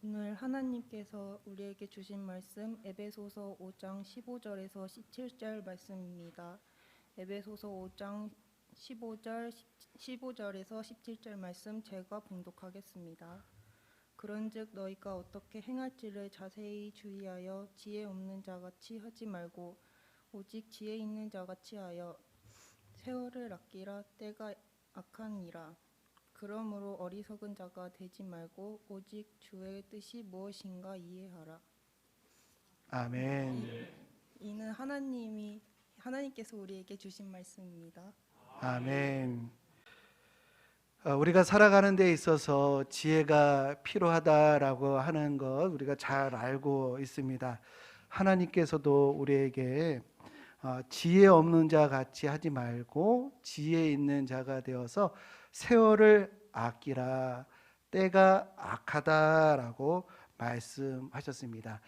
오늘 하나님께서 우리에게 주신 말씀 에베소서 5장 15절에서 17절 말씀입니다. 에베소서 5장 15절에서 17절 말씀 제가 봉독하겠습니다. 그런즉 너희가 어떻게 행할지를 자세히 주의하여 지혜 없는 자같이 하지 말고 오직 지혜 있는 자같이 하여 세월을 아끼라. 때가 악하니라. 그러므로 어리석은 자가 되지 말고 오직 주의 뜻이 무엇인가 이해하라. 아멘. 이는 하나님께서 우리에게 주신 말씀입니다. 아멘. 우리가 살아가는 데 있어서 지혜가 필요하다라고 하는 것 우리가 잘 알고 있습니다. 하나님께서도 우리에게 지혜 없는 자 같이 하지 말고 지혜 있는 자가 되어서 세월을 아끼라. 때가 악하다라고 말씀하셨습니다.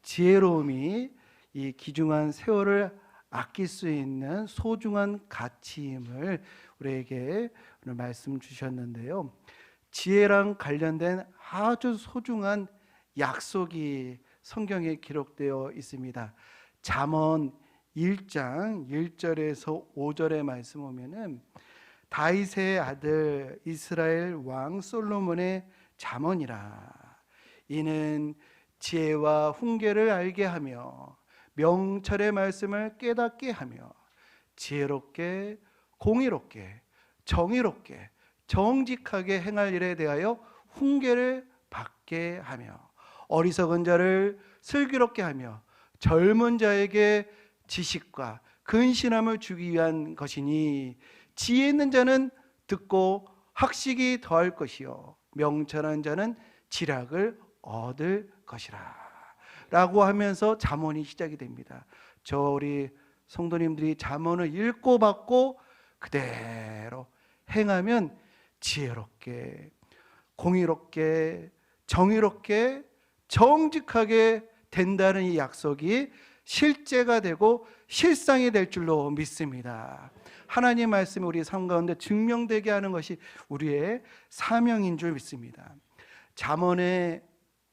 지혜로움이 이 귀중한 세월을 아낄 수 있는 소중한 가치임을 우리에게 오늘 말씀 주셨는데요. 지혜랑 관련된 아주 소중한 약속이 성경에 기록되어 있습니다. 잠언 1장 1절에서 5절의 말씀 보면은 다윗의 아들 이스라엘 왕 솔로몬의 잠언이라. 이는 지혜와 훈계를 알게 하며 명철의 말씀을 깨닫게 하며 지혜롭게 공의롭게 정의롭게 정직하게 행할 일에 대하여 훈계를 받게 하며 어리석은 자를 슬기롭게 하며 젊은 자에게 지식과 근신함을 주기 위한 것이니 지혜 있는 자는 듣고 학식이 더할 것이요 명철한 자는 지략을 얻을 것이라 라고 하면서 잠언이 시작이 됩니다. 우리 성도님들이 잠언을 읽고 받고 그대로 행하면 지혜롭게 공의롭게 정의롭게 정직하게 된다는 이 약속이 실제가 되고 실상이 될 줄로 믿습니다. 하나님 말씀이 우리 삶 가운데 증명되게 하는 것이 우리의 사명인 줄 믿습니다. 잠언의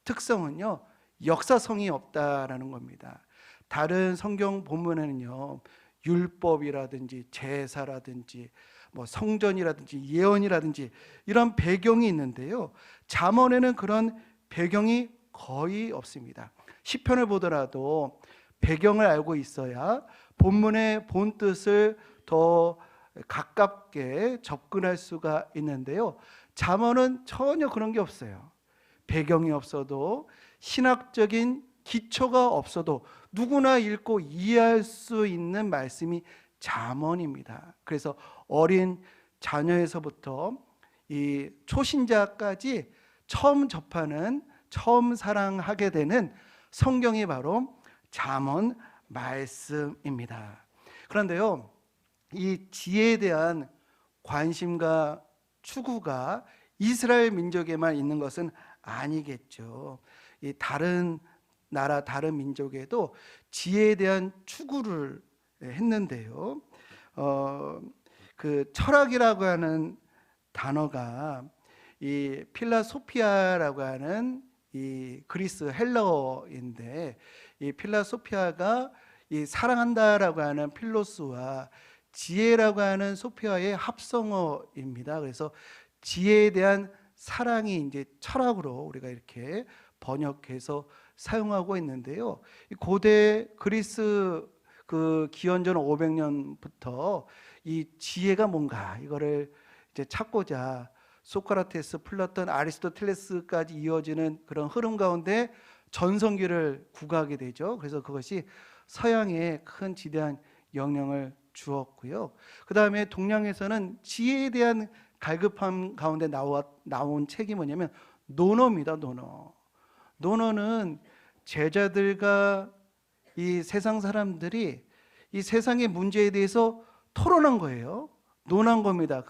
특성은요, 역사성이 없다라는 겁니다. 다른 성경 본문에는요, 율법이라든지 제사라든지 성전이라든지 예언이라든지 이런 배경이 있는데요, 잠언에는 그런 배경이 거의 없습니다. 시편을 보더라도 배경을 알고 있어야 본문의 본 뜻을 더 가깝게 접근할 수가 있는데요, 잠언은 전혀 그런 게 없어요. 배경이 없어도 신학적인 기초가 없어도 누구나 읽고 이해할 수 있는 말씀이 잠언입니다. 그래서 어린 자녀에서부터 이 초신자까지 처음 접하는, 처음 사랑하게 되는 성경이 바로 잠언 말씀입니다. 그런데요, 이 지혜에 대한 관심과 추구가 이스라엘 민족에만 있는 것은 아니겠죠. 이 다른 나라, 다른 민족에도 지혜에 대한 추구를 했는데요. 그 철학이라고 하는 단어가 이 필라소피아라고 하는 이 그리스 헬라어인데, 이 필라소피아가 이 사랑한다라고 하는 필로스와 지혜라고 하는 소피아의 합성어입니다. 그래서 지혜에 대한 사랑이 이제 철학으로 우리가 이렇게 번역해서 사용하고 있는데요. 고대 그리스 그 기원전 500년부터 이 지혜가 뭔가 이거를 이제 찾고자 소크라테스, 플라톤, 아리스토텔레스까지 이어지는 그런 흐름 가운데 전성기를 구가하게 되죠. 그래서 그것이 서양에 큰 지대한 영향을 주었고요. 그 다음에 동양에서는 지혜에 대한 갈급함 가운데 나온 책이 뭐냐면 논어입니다. 논어는 제자들과 이 세상 사람들이 이 세상의 문제에 대해서 토론한 거예요. 논한 겁니다.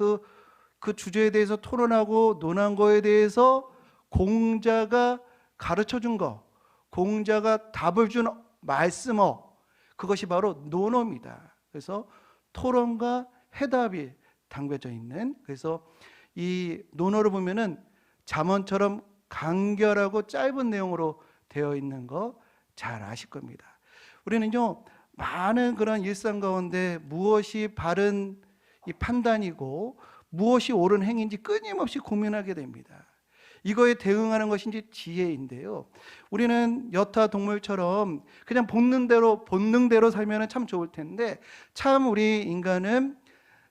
그 주제에 대해서 토론하고 논한 거에 대해서 공자가 가르쳐 준 거, 공자가 답을 준 말씀어, 그것이 바로 논어입니다. 그래서 토론과 해답이 담겨져 있는, 그래서 이 논어를 보면은 잠언처럼 간결하고 짧은 내용으로 되어 있는 거 잘 아실 겁니다. 우리는요, 많은 그런 일상 가운데 무엇이 바른 이 판단이고 무엇이 옳은 행위인지 끊임없이 고민하게 됩니다. 이거에 대응하는 것이 이제 지혜인데요. 우리는 여타 동물처럼 그냥 본능대로 살면 참 좋을 텐데, 참 우리 인간은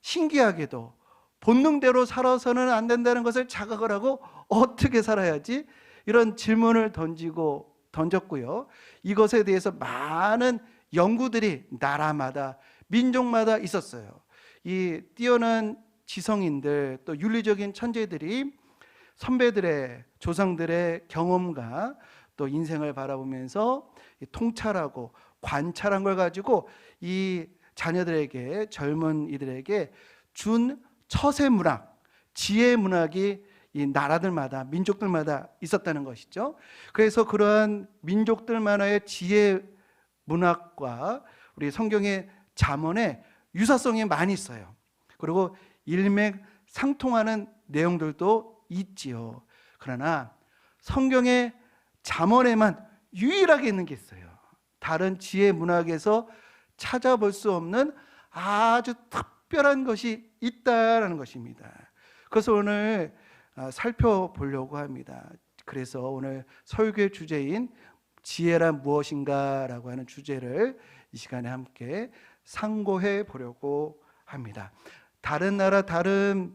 신기하게도 본능대로 살아서는 안 된다는 것을 자각을 하고 어떻게 살아야지, 이런 질문을 던졌고요. 이것에 대해서 많은 연구들이 나라마다 민족마다 있었어요. 이 뛰어난 지성인들, 또 윤리적인 천재들이 선배들의, 조상들의 경험과 또 인생을 바라보면서 통찰하고 관찰한 걸 가지고 이 자녀들에게, 젊은 이들에게 준 처세 문학, 지혜 문학이 이 나라들마다, 민족들마다 있었다는 것이죠. 그래서 그러한 민족들만의 지혜 문학과 우리 성경의 잠언에 유사성이 많이 있어요. 그리고 일맥상통하는 내용들도 있지요. 그러나 성경의 잠언에만 유일하게 있는 게 있어요. 다른 지혜 문학에서 찾아볼 수 없는 아주 특별한 것이 있다라는 것입니다. 그래서 오늘 살펴보려고 합니다. 그래서 오늘 설교의 주제인 지혜란 무엇인가라고 하는 주제를 이 시간에 함께 상고해 보려고 합니다. 다른 나라, 다른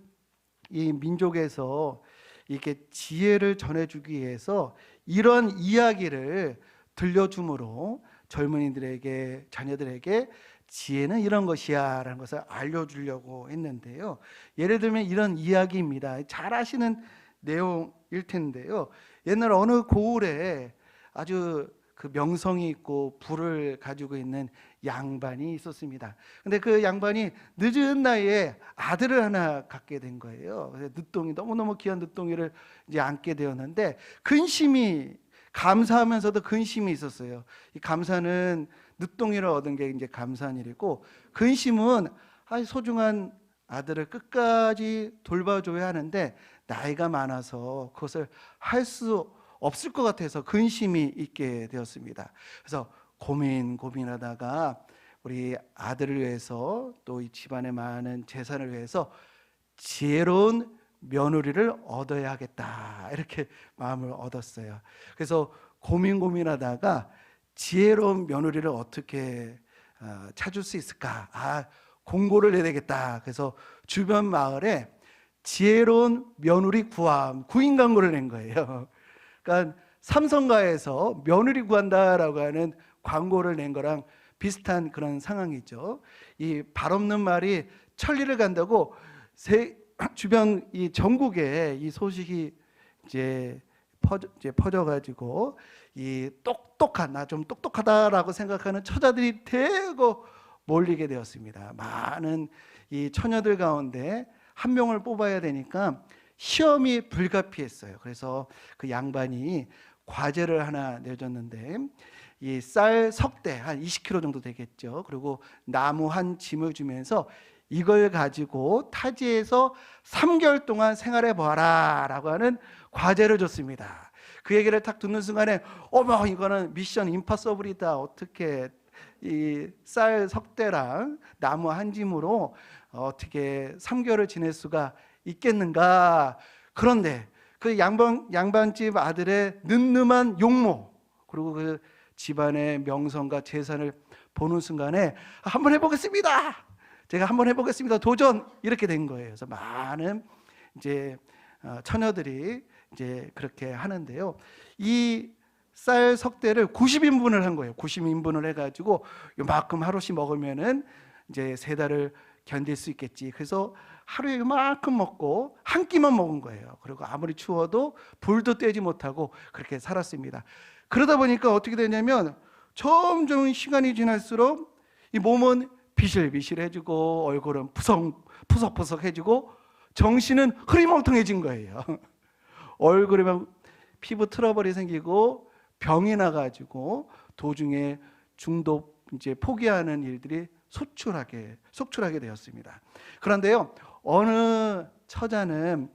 이 민족에서 이렇게 지혜를 전해주기 위해서 이런 이야기를 들려줌으로 젊은이들에게, 자녀들에게 지혜는 이런 것이야 라는 것을 알려주려고 했는데요. 예를 들면 이런 이야기입니다. 잘 아시는 내용일 텐데요. 옛날 어느 고을에 아주 그 명성이 있고 부를 가지고 있는 양반이 있었습니다. 근데 그 양반이 늦은 나이에 아들을 하나 갖게 된 거예요. 그래서 늦둥이, 너무너무 귀한 늦둥이를 이제 안게 되었는데, 근심이, 감사하면서도 근심이 있었어요. 이 감사는 늦둥이를 얻은 게 이제 감사한 일이고, 근심은 소중한 아들을 끝까지 돌봐줘야 하는데 나이가 많아서 그것을 할 수 없을 것 같아서 근심이 있게 되었습니다. 그래서 고민하다가 우리 아들을 위해서, 또 이 집안의 많은 재산을 위해서 지혜로운 며느리를 얻어야겠다, 이렇게 마음을 얻었어요. 그래서 고민하다가 지혜로운 며느리를 어떻게 찾을 수 있을까? 공고를 내야 되겠다. 그래서 주변 마을에 지혜로운 며느리 구인 광고를 낸 거예요. 그러니까 삼성가에서 며느리 구한다라고 하는 광고를 낸 거랑 비슷한 그런 상황이죠. 이 발 없는 말이 천리를 간다고 주변 이 전국에 이 소식이 이제 퍼져가지고 이 나 좀 똑똑하다라고 생각하는 처자들이 대거 몰리게 되었습니다. 많은 이 처녀들 가운데 한 명을 뽑아야 되니까 시험이 불가피했어요. 그래서 그 양반이 과제를 하나 내줬는데, 이 쌀 석대 한 20kg 정도 되겠죠. 그리고 나무 한 짐을 주면서 이걸 가지고 타지에서 3개월 동안 생활해 보아라 라고 하는 과제를 줬습니다. 그 얘기를 딱 듣는 순간에 어머, 이거는 미션 임파서블이다. 어떻게 이 쌀 석대랑 나무 한 짐으로 어떻게 3개월을 지낼 수가 있겠는가. 그런데 그 양반집 아들의 늠름한 용모, 그리고 그 집안의 명성과 재산을 보는 순간에 한번 해보겠습니다. 제가 한번 해보겠습니다. 도전, 이렇게 된 거예요. 그래서 많은 이제 처녀들이 이제 그렇게 하는데요. 이 쌀 석대를 90인분을 한 거예요. 90인분을 해가지고 요만큼 하루씩 먹으면은 이제 3달을 견딜 수 있겠지. 그래서 하루에 요만큼 먹고 한 끼만 먹은 거예요. 그리고 아무리 추워도 불도 떼지 못하고 그렇게 살았습니다. 그러다 보니까 어떻게 되냐면 점점 시간이 지날수록 이 몸은 비실비실해지고 얼굴은 푸석푸석해지고 정신은 흐리멍텅해진 거예요. 얼굴에 막 피부 트러블이 생기고 병이 나가지고 도중에 중독 이제 포기하는 일들이 속출하게 되었습니다. 그런데요, 어느 처자는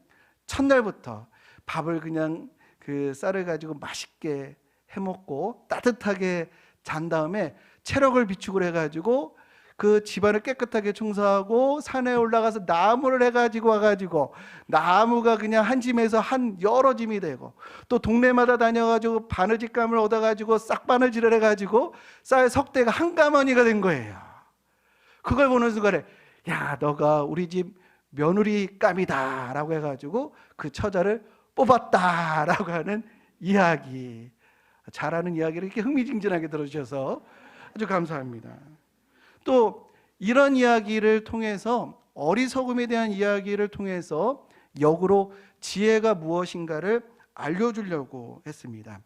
첫날부터 밥을 그냥 그 쌀을 가지고 맛있게 해먹고 따뜻하게 잔 다음에 체력을 비축을 해가지고 그 집안을 깨끗하게 청소하고 산에 올라가서 나무를 해가지고 와가지고 나무가 그냥 한 짐에서 한 여러 짐이 되고, 또 동네마다 다녀가지고 바느질감을 얻어가지고 싹바느질을 해가지고 쌀 석대가 한 가마니가 된 거예요. 그걸 보는 순간에 야, 너가 우리 집 며느리감이다 라고 해가지고 그 처자를 뽑았다라고 하는 이야기, 잘하는 이야기를 이렇게 흥미진진하게 들어주셔서 아주 감사합니다. 또 이런 이야기를 통해서, 어리석음에 대한 이야기를 통해서 역으로 지혜가 무엇인가를 알려주려고 했습니다.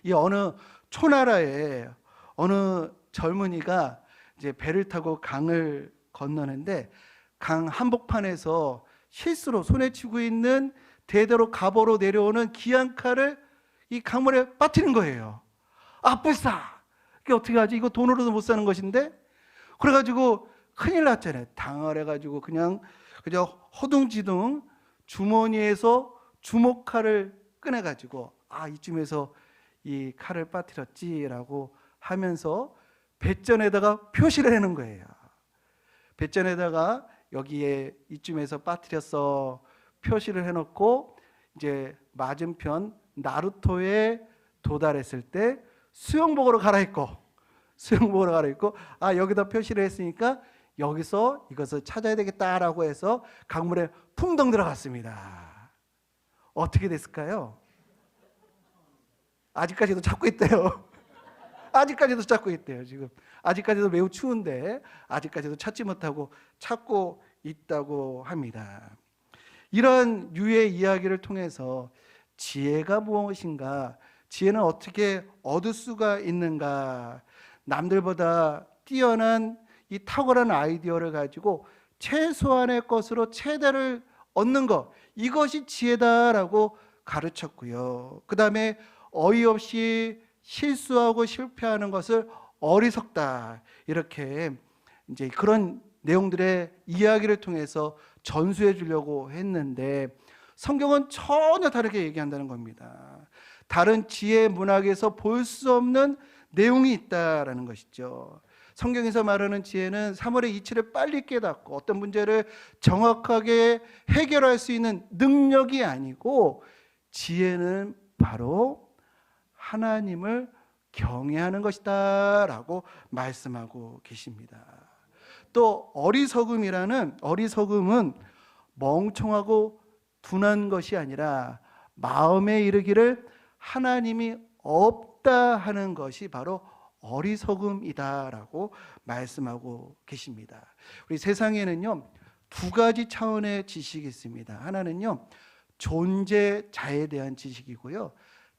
이 어느 초나라에 어느 젊은이가 이제 배를 타고 강을 건너는데 강 한복판에서 실수로 손에 쥐고 있는 대대로 갑오로 내려오는 귀한 칼을 이 강물에 빠뜨린 거예요. 아, 불사! 이게 어떻게 하지? 이거 돈으로도 못 사는 것인데? 그래가지고 큰일 났잖아요. 당황해가지고 그냥 허둥지둥 주머니에서 주먹칼을 꺼내가지고 아, 이쯤에서 이 칼을 빠뜨렸지라고 하면서 뱃전에다가 표시를 해놓은 거예요. 뱃전에다가 여기에 이쯤에서 빠뜨렸어 표시를 해놓고 이제 맞은편 나루토에 도달했을 때 수영복으로 갈아입고 아, 여기다 표시를 했으니까 여기서 이것을 찾아야 되겠다라고 해서 강물에 풍덩 들어갔습니다. 어떻게 됐을까요? 아직까지도 찾고 있대요. 아직까지도 찾고 있대요. 지금 아직까지도 매우 추운데 아직까지도 찾지 못하고 찾고 있다고 합니다. 이런 유의 이야기를 통해서 지혜가 무엇인가, 지혜는 어떻게 얻을 수가 있는가, 남들보다 뛰어난 이 탁월한 아이디어를 가지고 최소한의 것으로 최대를 얻는 것, 이것이 지혜다라고 가르쳤고요. 그 다음에 어이없이 실수하고 실패하는 것을 어리석다, 이렇게 이제 그런 내용들의 이야기를 통해서 전수해 주려고 했는데 성경은 전혀 다르게 얘기한다는 겁니다. 다른 지혜 문학에서 볼 수 없는 내용이 있다라는 것이죠. 성경에서 말하는 지혜는 사물의 이치를 빨리 깨닫고 어떤 문제를 정확하게 해결할 수 있는 능력이 아니고, 지혜는 바로 하나님을 경외하는 것이다 라고 말씀하고 계십니다. 또 어리석음은 멍청하고 둔한 것이 아니라 마음에 이르기를 하나님이 없다 하는 것이 바로 어리석음이다라고 말씀하고 계십니다. 우리 세상에는요, 두 가지 차원의 지식이 있습니다. 하나는요, 존재자에 대한 지식이고요,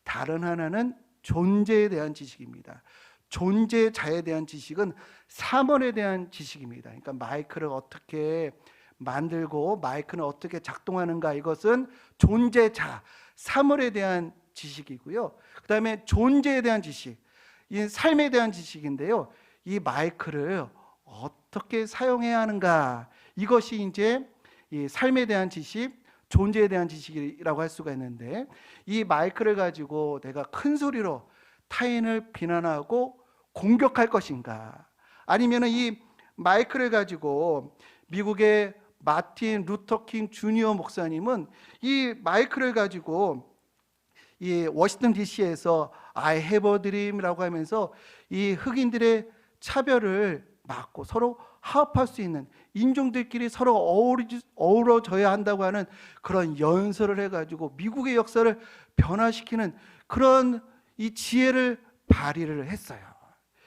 다른 하나는 존재에 대한 지식입니다. 존재자에 대한 지식은 사물에 대한 지식입니다. 그러니까 마이크를 어떻게 만들고 마이크는 어떻게 작동하는가, 이것은 존재자, 사물에 대한 지식이고요. 그 다음에 존재에 대한 지식, 이 삶에 대한 지식인데요, 이 마이크를 어떻게 사용해야 하는가, 이것이 이제 이 삶에 대한 지식, 존재에 대한 지식이라고 할 수가 있는데, 이 마이크를 가지고 내가 큰 소리로 타인을 비난하고 공격할 것인가, 아니면 이 마이크를 가지고 미국의 마틴 루터킹 주니어 목사님은 이 마이크를 가지고 이 워싱턴 DC에서 I have a dream이라고 하면서 이 흑인들의 차별을 막고 서로 화합할 수 있는, 인종들끼리 서로 어우러져야 한다고 하는 그런 연설을 해가지고 미국의 역사를 변화시키는 그런 이 지혜를 발휘를 했어요.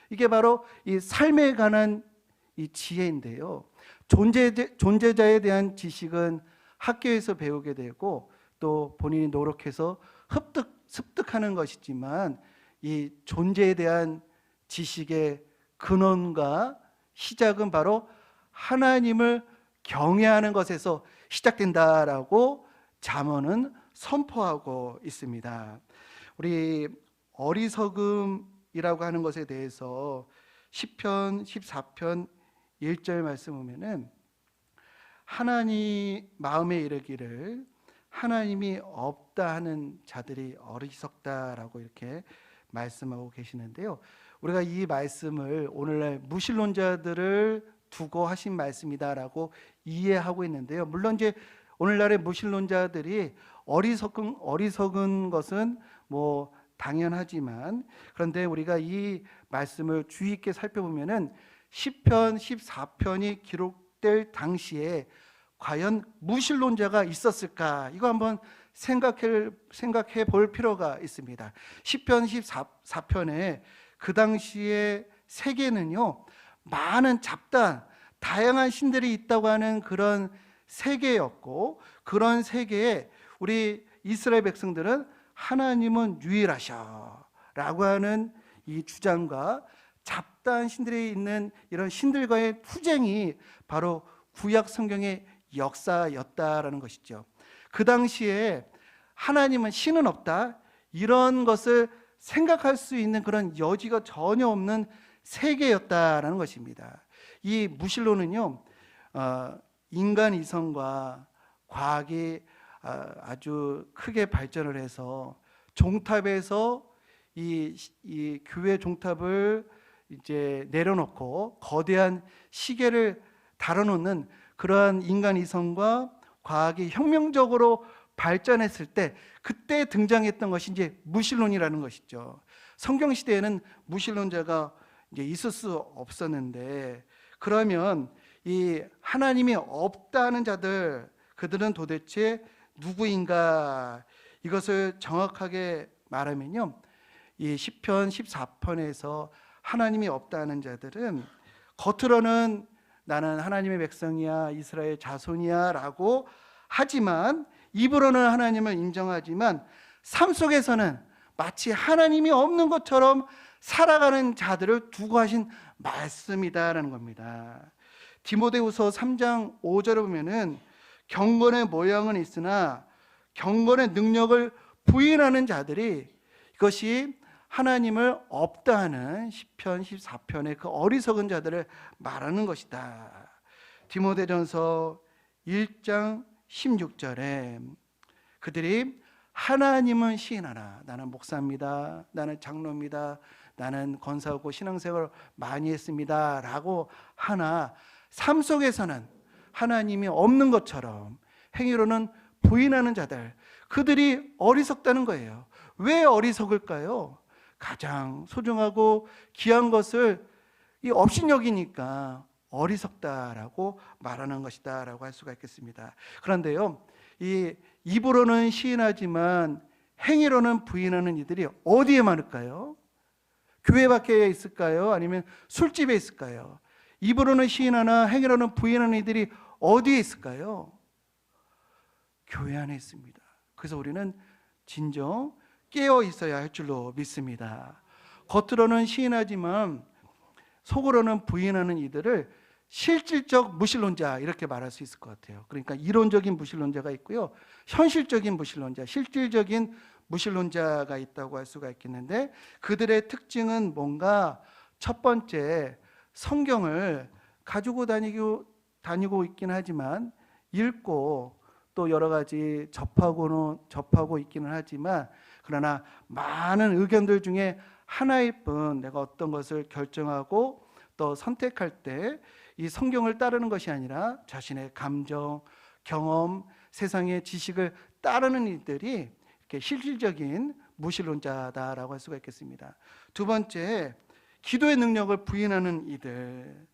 이게 바로 이 삶에 관한 이 지혜인데요, 존재자에 대한 지식은 학교에서 배우게 되고 또 본인이 노력해서 습득하는 것이지만, 이 존재에 대한 지식의 근원과 시작은 바로 하나님을 경외하는 것에서 시작된다라고 잠언은 선포하고 있습니다. 우리 어리석음이라고 하는 것에 대해서 시편 14편 1절 말씀 보면은 하나님 마음에 이르기를 하나님이 없다 하는 자들이 어리석다라고 이렇게 말씀하고 계시는데요. 우리가 이 말씀을 오늘날 무신론자들을 두고 하신 말씀이다라고 이해하고 있는데요. 물론 이제 오늘날의 무신론자들이 어리석은 것은 뭐 당연하지만, 그런데 우리가 이 말씀을 주의 있게 살펴보면은 시편 14편이 기록될 당시에 과연 무신론자가 있었을까? 이거 한번 생각해 볼 필요가 있습니다. 시편 14편에 그 당시에 세계는요, 많은 잡다한 다양한 신들이 있다고 하는 그런 세계였고, 그런 세계에 우리 이스라엘 백성들은 하나님은 유일하셔 라고 하는 이 주장과 잡다한 신들이 있는 이런 신들과의 투쟁이 바로 구약 성경의 역사였다라는 것이죠. 그 당시에 하나님은 신은 없다, 이런 것을 생각할 수 있는 그런 여지가 전혀 없는 세계였다라는 것입니다. 이 무신론은요, 인간 이성과 과학이 아주 크게 발전을 해서 종탑에서 이 교회 종탑을 이제 내려놓고 거대한 시계를 달아놓는 그러한 인간 이성과 과학이 혁명적으로 발전했을 때, 그때 등장했던 것이 이제 무신론이라는 것이죠. 성경 시대에는 무신론자가 이제 있을 수 없었는데, 그러면 이 하나님이 없다는 자들, 그들은 도대체 누구인가? 이것을 정확하게 말하면요, 이 시편 14편에서 하나님이 없다는 자들은 겉으로는 나는 하나님의 백성이야, 이스라엘 자손이야 라고 하지만, 입으로는 하나님을 인정하지만 삶 속에서는 마치 하나님이 없는 것처럼 살아가는 자들을 두고 하신 말씀이다라는 겁니다. 디모데후서 3장 5절에 보면은 경건의 모양은 있으나 경건의 능력을 부인하는 자들이, 이것이 하나님을 없다 하는 시편 14편의 그 어리석은 자들을 말하는 것이다. 디모데전서 1장 16절에 그들이 하나님은 시인하나, 나는 목사입니다, 나는 장로입니다, 나는 권사하고 신앙생활을 많이 했습니다 라고 하나 삶 속에서는 하나님이 없는 것처럼 행위로는 부인하는 자들, 그들이 어리석다는 거예요. 왜 어리석을까요? 가장 소중하고 귀한 것을 없인 여기니까 어리석다라고 말하는 것이다 라고 할 수가 있겠습니다. 그런데요, 이 입으로는 시인하지만 행위로는 부인하는 이들이 어디에 많을까요? 교회 밖에 있을까요? 아니면 술집에 있을까요? 입으로는 시인하나 행위로는 부인하는 이들이 어디에 있을까요? 교회 안에 있습니다. 그래서 우리는 진정 깨어 있어야 할 줄로 믿습니다. 겉으로는 시인하지만 속으로는 부인하는 이들을 실질적 무신론자, 이렇게 말할 수 있을 것 같아요. 그러니까 이론적인 무신론자가 있고요, 현실적인 무신론자, 실질적인 무신론자가 있다고 할 수가 있겠는데, 그들의 특징은 뭔가, 첫 번째, 성경을 가지고 다니고 있긴 하지만, 읽고 또 여러 가지 접하고 있기는 하지만, 그러나 많은 의견들 중에 하나일 뿐 내가 어떤 것을 결정하고 또 선택할 때 이 성경을 따르는 것이 아니라 자신의 감정, 경험, 세상의 지식을 따르는 이들이 이렇게 실질적인 무신론자다라고 할 수가 있겠습니다. 두 번째, 기도의 능력을 부인하는 이들,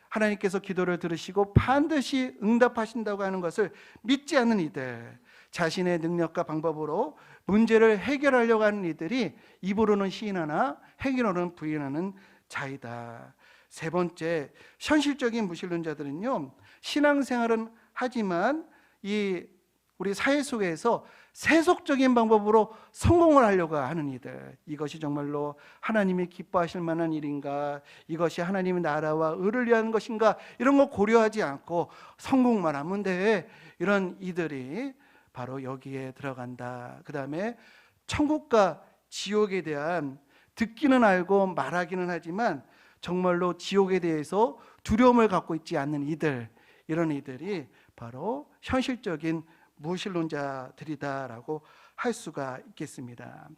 하나님께서 기도를 들으시고 반드시 응답하신다고 하는 것을 믿지 않는 이들, 자신의 능력과 방법으로 문제를 해결하려고 하는 이들이 입으로는 시인하나 행위로는 부인하는 자이다. 세 번째, 현실적인 무신론자들은요, 신앙생활은 하지만 우리 사회 속에서 세속적인 방법으로 성공을 하려고 하는 이들, 이것이 정말로 하나님이 기뻐하실 만한 일인가, 이것이 하나님의 나라와 의를 위한 것인가, 이런 거 고려하지 않고 성공만 하면 돼, 이런 이들이 바로 여기에 들어간다. 그 다음에 천국과 지옥에 대한, 듣기는 알고 말하기는 하지만 정말로 지옥에 대해서 두려움을 갖고 있지 않는 이들, 이런 이들이 바로 현실적인 무신론자들이다라고 할 수가 있겠습니다.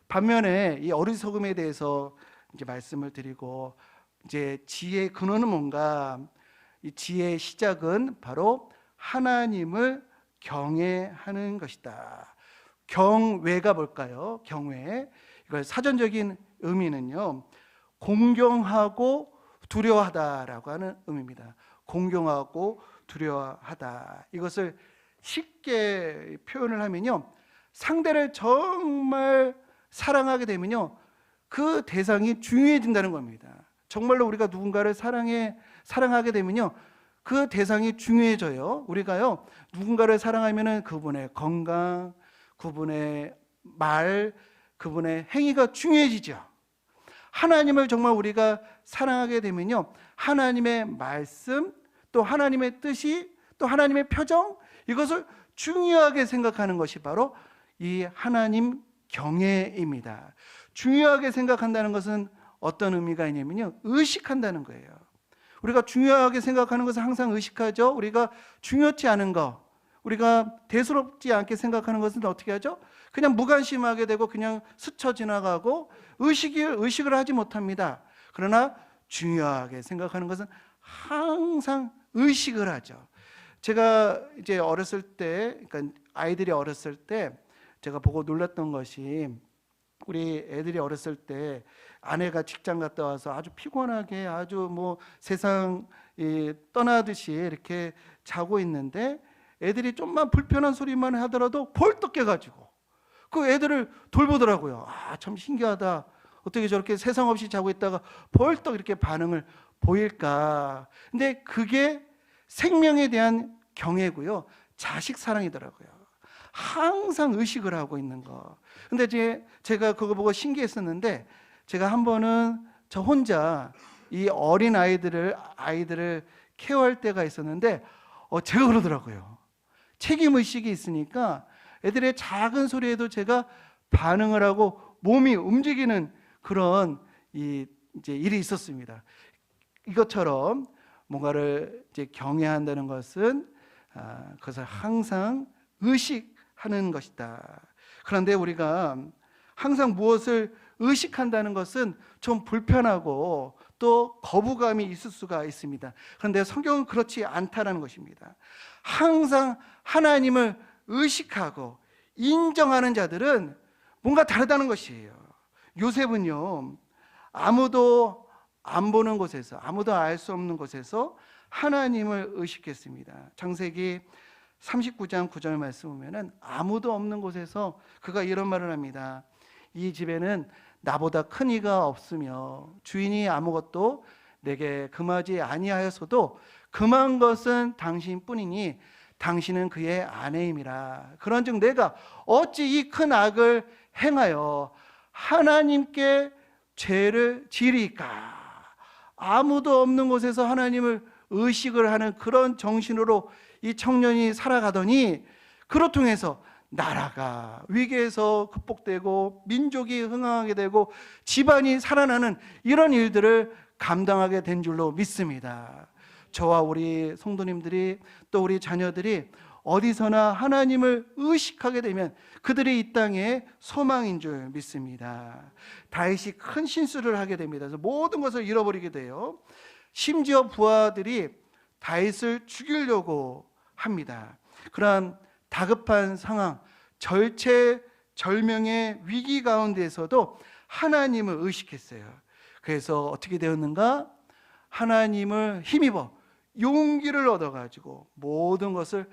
반면에 이 어리석음에 대해서 이제 말씀을 드리고, 이제 지혜의 근원은 뭔가? 이 지혜의 시작은 바로 하나님을 경외하는 것이다. 경외가 뭘까요? 경외, 이걸 사전적인 의미는요, 공경하고 두려워하다라고 하는 의미입니다. 공경하고 두려워하다. 이것을 쉽게 표현을 하면요, 상대를 정말 사랑하게 되면요, 그 대상이 중요해진다는 겁니다. 정말로 우리가 누군가를 사랑하게 되면요, 그 대상이 중요해져요. 우리가요, 누군가를 사랑하면은 그분의 건강, 그분의 말, 그분의 행위가 중요해지죠. 하나님을 정말 우리가 사랑하게 되면요, 하나님의 말씀, 또 하나님의 뜻이, 또 하나님의 표정, 이것을 중요하게 생각하는 것이 바로 이 하나님 경외입니다. 중요하게 생각한다는 것은 어떤 의미가 있냐면요, 의식한다는 거예요. 우리가 중요하게 생각하는 것은 항상 의식하죠. 우리가 중요치 않은 거, 우리가 대수롭지 않게 생각하는 것은 어떻게 하죠? 그냥 무관심하게 되고 그냥 스쳐 지나가고 의식을 하지 못합니다. 그러나 중요하게 생각하는 것은 항상 의식을 하죠. 제가 이제 어렸을 때, 그러니까 아이들이 어렸을 때 제가 보고 놀랐던 것이, 우리 애들이 어렸을 때 아내가 직장 갔다 와서 아주 피곤하게 아주 뭐 세상 떠나듯이 이렇게 자고 있는데, 애들이 좀만 불편한 소리만 하더라도 벌떡 깨가지고 그 애들을 돌보더라고요. 참 신기하다. 어떻게 저렇게 세상 없이 자고 있다가 벌떡 이렇게 반응을 보일까. 근데 그게 생명에 대한 경애고요, 자식 사랑이더라고요. 항상 의식을 하고 있는 거. 근데 제가 그거 보고 신기했었는데, 제가 한 번은 저 혼자 이 어린 아이들을 케어할 때가 있었는데, 제가 그러더라고요. 책임의식이 있으니까 애들의 작은 소리에도 제가 반응을 하고 몸이 움직이는 그런 이제 일이 있었습니다. 이것처럼 뭔가를 이제 경외한다는 것은 그것을 항상 의식하는 것이다. 그런데 우리가 항상 무엇을 의식한다는 것은 좀 불편하고 또 거부감이 있을 수가 있습니다. 그런데 성경은 그렇지 않다는 것입니다. 항상 하나님을 의식하고 인정하는 자들은 뭔가 다르다는 것이에요. 요셉은요, 아무도 안 보는 곳에서, 아무도 알 수 없는 곳에서 하나님을 의식했습니다. 창세기 39장 9절 말씀 보면은 아무도 없는 곳에서 그가 이런 말을 합니다. 이 집에는 나보다 큰 이가 없으며 주인이 아무것도 내게 금하지 아니하였어도 금한 것은 당신뿐이니 당신은 그의 아내임이라. 그런즉 내가 어찌 이 큰 악을 행하여 하나님께 죄를 지리까. 아무도 없는 곳에서 하나님을 의식을 하는 그런 정신으로 이 청년이 살아가더니, 그로 통해서 나라가 위기에서 극복되고 민족이 흥황하게 되고 집안이 살아나는 이런 일들을 감당하게 된 줄로 믿습니다. 저와 우리 성도님들이, 또 우리 자녀들이 어디서나 하나님을 의식하게 되면 그들이 이 땅에 소망인 줄 믿습니다. 다윗이 큰 실수를 하게 됩니다. 그래서 모든 것을 잃어버리게 돼요. 심지어 부하들이 다윗을 죽이려고 합니다. 그러한 다급한 상황, 절체절명의 위기 가운데에서도 하나님을 의식했어요. 그래서 어떻게 되었는가? 하나님을 힘입어 용기를 얻어가지고 모든 것을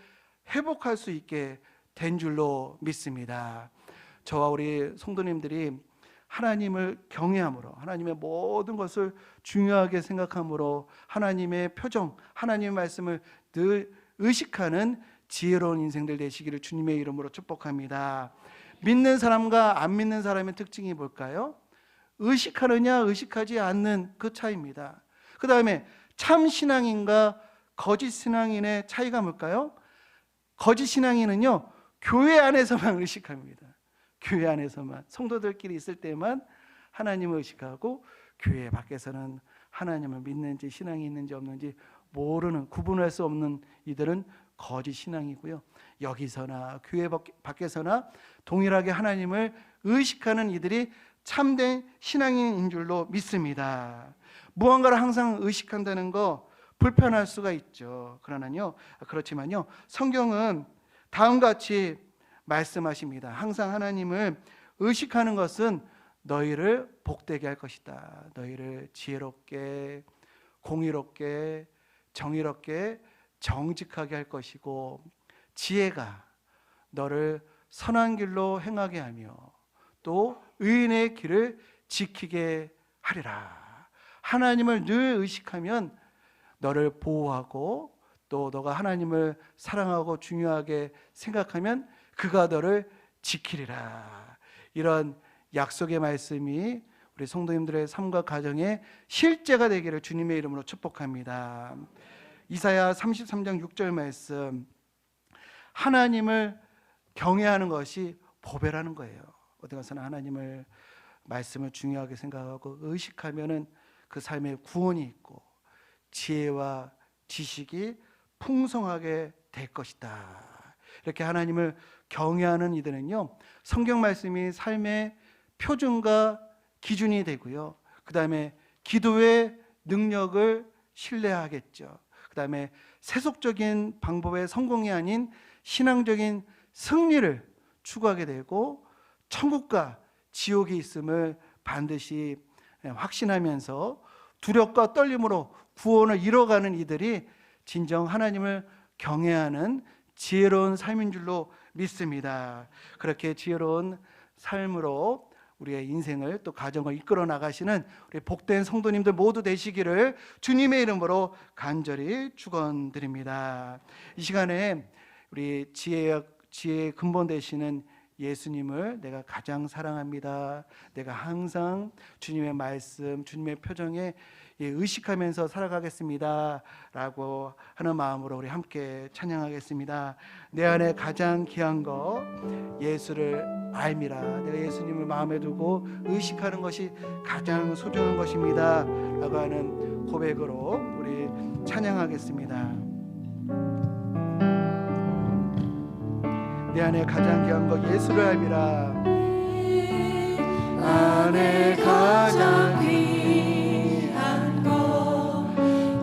회복할 수 있게 된 줄로 믿습니다. 저와 우리 성도님들이 하나님을 경외함으로, 하나님의 모든 것을 중요하게 생각함으로 하나님의 표정, 하나님의 말씀을 늘 의식하는 지혜로운 인생들 되시기를 주님의 이름으로 축복합니다. 믿는 사람과 안 믿는 사람의 특징이 뭘까요? 의식하느냐 의식하지 않는 그 차이입니다. 그 다음에 참 신앙인과 거짓 신앙인의 차이가 뭘까요? 거짓 신앙인은요, 교회 안에서만 의식합니다. 교회 안에서만, 성도들끼리 있을 때만 하나님을 의식하고, 교회 밖에서는 하나님을 믿는지 신앙이 있는지 없는지 모르는, 구분할 수 없는 이들은 거짓 신앙이고요. 여기서나 교회 밖에서나 동일하게 하나님을 의식하는 이들이 참된 신앙인인 줄로 믿습니다. 무언가를 항상 의식한다는 거 불편할 수가 있죠. 그렇지만요, 성경은 다음과 같이 말씀하십니다. 항상 하나님을 의식하는 것은 너희를 복되게 할 것이다. 너희를 지혜롭게, 공의롭게, 정의롭게, 정직하게 할 것이고, 지혜가 너를 선한 길로 행하게 하며 또 의인의 길을 지키게 하리라. 하나님을 늘 의식하면 너를 보호하고, 또 너가 하나님을 사랑하고 중요하게 생각하면 그가 너를 지키리라. 이런 약속의 말씀이 우리 성도님들의 삶과 가정에 실제가 되기를 주님의 이름으로 축복합니다. 이사야 33장 6절 말씀, 하나님을 경외하는 것이 보배라는 거예요. 어디 가서나 하나님을 말씀을 중요하게 생각하고 의식하면은 그 삶에 구원이 있고 지혜와 지식이 풍성하게 될 것이다. 이렇게 하나님을 경외하는 이들은요, 성경 말씀이 삶의 표준과 기준이 되고요, 그 다음에 기도의 능력을 신뢰하겠죠. 그 다음에 세속적인 방법의 성공이 아닌 신앙적인 승리를 추구하게 되고, 천국과 지옥이 있음을 반드시 확신하면서 두렵과 떨림으로 구원을 이뤄가는 이들이 진정 하나님을 경외하는 지혜로운 삶인 줄로 믿습니다. 그렇게 지혜로운 삶으로 우리의 인생을 또 가정을 이끌어 나가시는 우리 복된 성도님들 모두 되시기를 주님의 이름으로 간절히 축원드립니다. 이 시간에 우리 지혜의 근본 되시는 예수님을 내가 가장 사랑합니다. 내가 항상 주님의 말씀, 주님의 표정에 의식하면서 살아가겠습니다 라고 하는 마음으로 우리 함께 찬양하겠습니다. 내 안에 가장 귀한 거 예수를 알미라. 내가 예수님을 마음에 두고 의식하는 것이 가장 소중한 것입니다 라고 하는 고백으로 우리 찬양하겠습니다. 내 안에 가장 귀한 거 예수를 알미라. 안에 가장 귀한 거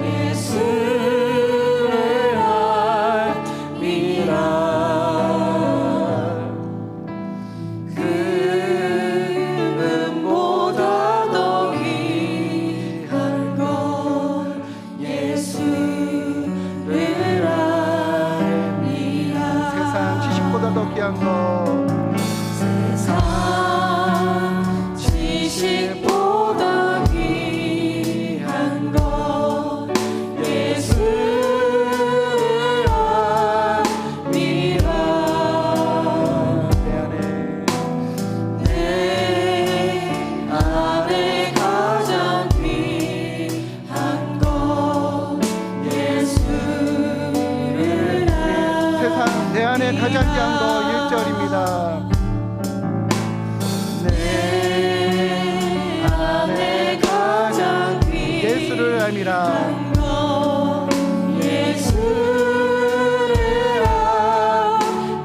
예수를 알미라. 금은보다 더 귀한 거 예수를 알미라. 세상 지식보다 더 귀한 거 지식보다 귀한 것 예수를 알미라. 내 안에 가장 귀한 것 예수를 알미라. 세상 내 안에 가장 귀한 거 1절입니다. 예수를 알미라.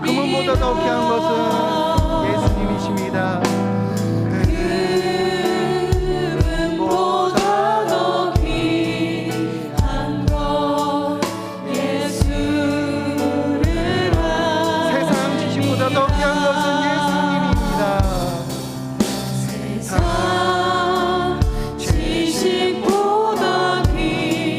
금은보다 더 귀한 것은 예수님이십니다. 금은보다 더 귀한 것 예수를 세상 지식보다 더 귀한 것은 예수님입니다. 세상 지식보다 귀한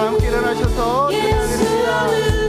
다 함께 일어나셔서 찬양하겠습니다.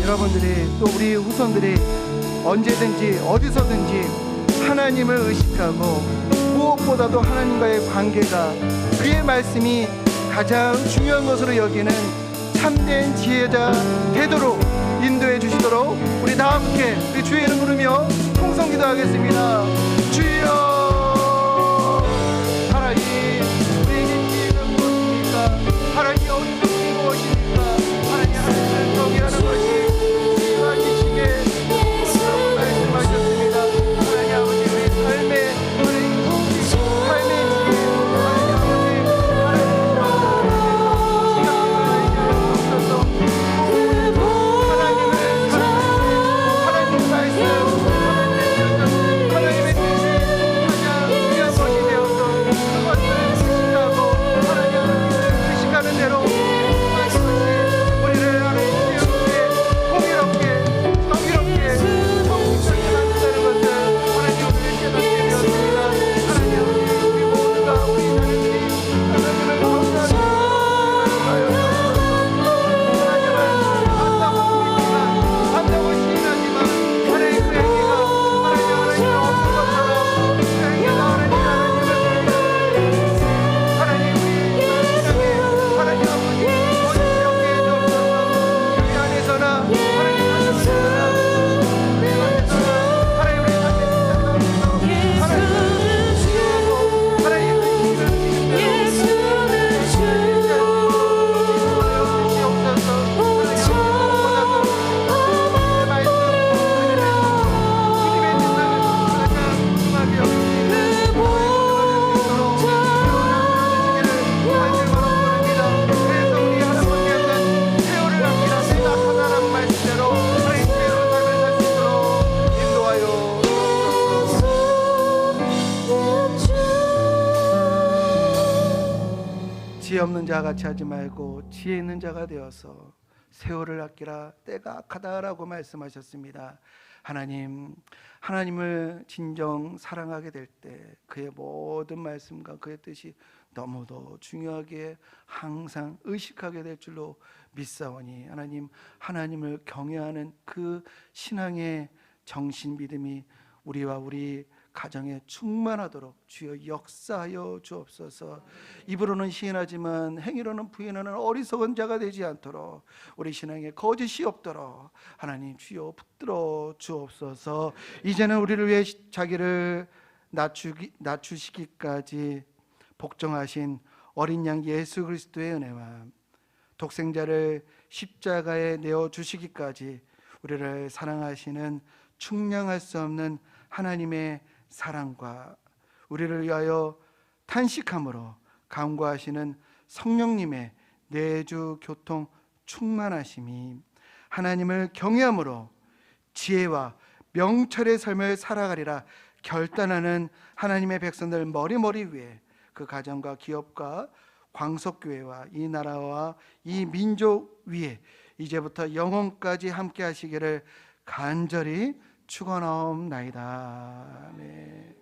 여러분들이 또 우리 후손들이 언제든지 어디서든지 하나님을 의식하고 무엇보다도 하나님과의 관계가 그의 말씀이 가장 중요한 것으로 여기는 참된 지혜자 되도록 인도해 주시도록 우리 다 함께 우리 주의 이름 부르며 통성 기도하겠습니다. 주여, 하나님 우리에게 지혜가 무엇입니까? 하나님 어디서 무엇입니까? 하나님 하나님을 경외하는 것이 말씀하셨습니다. 하나님 아버지 우리 삶의 지혜 없는 자 같이 하지 말고 지혜 있는 자가 되어서 세월을 아끼라 때가 악하다라고 말씀하셨습니다. 하나님을 진정 사랑하게 될 때 그의 모든 말씀과 그의 뜻이 너무도 중요하게 항상 의식하게 될 줄로 믿사오니 하나님을 경외하는 그 신앙의 정신 믿음이 우리와 우리 가정에 충만하도록 주여 역사하여 주옵소서. 입으로는 시인하지만 행위로는 부인하는 어리석은 자가 되지 않도록 우리 신앙에 거짓이 없도록 하나님 주여 붙들어 주옵소서. 이제는 우리를 위해 자기를 낮추시기까지 복종하신 어린 양 예수 그리스도의 은혜와 독생자를 십자가에 내어주시기까지 우리를 사랑하시는 측량할 수 없는 하나님의 사랑과 우리를 위하여 탄식함으로 간구하시는 성령님의 내주 교통 충만하심이 하나님을 경외함으로 지혜와 명철의 삶을 살아가리라 결단하는 하나님의 백성들 머리머리 위에 그 가정과 기업과 광석교회와 이 나라와 이 민족 위에 이제부터 영원까지 함께 하시기를 간절히 축원하옵나이다. 아멘.